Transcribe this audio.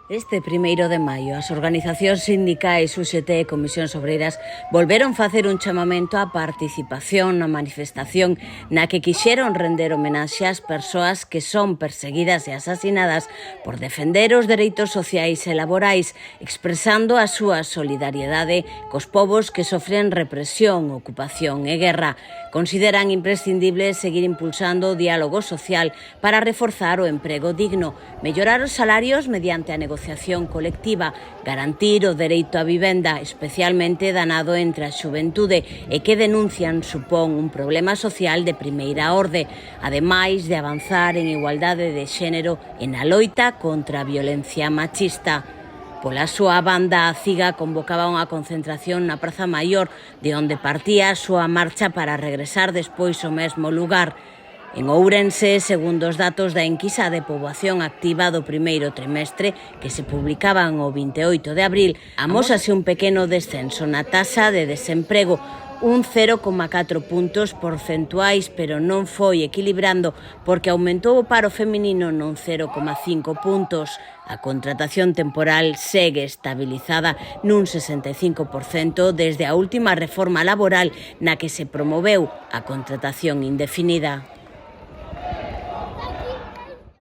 Este 1º de maio, as organizacións sindicais UGT e Comisións Obreiras volveron facer un chamamento á participación na manifestación na que quixeron render homenaxe ás persoas que son perseguidas e asasinadas por defender os dereitos sociais e laborais, expresando a súa solidariedade cos povos que sofren represión, ocupación e guerra. Consideran imprescindible seguir impulsando o diálogo social para reforzar o emprego digno, mellorar os salarios mediante a negociación colectiva, garantir o dereito á vivenda, especialmente danado entre a xuventude e que denuncian supón un problema social de primeira orde, ademais de avanzar en igualdade de xénero e na loita contra a violencia machista. Pola súa banda, a CIGA convocaba unha concentración na Praza Maior, de onde partía a súa marcha para regresar despois ao mesmo lugar. En Ourense, segundo os datos da enquisa de poboación activa do primeiro trimestre, que se publicaban o 28 de abril, amósase un pequeno descenso na taxa de desemprego, un 0,4 puntos porcentuais, pero non foi equilibrando porque aumentou o paro feminino nun 0,5 puntos. A contratación temporal segue estabilizada nun 65% desde a última reforma laboral na que se promoveu a contratación indefinida.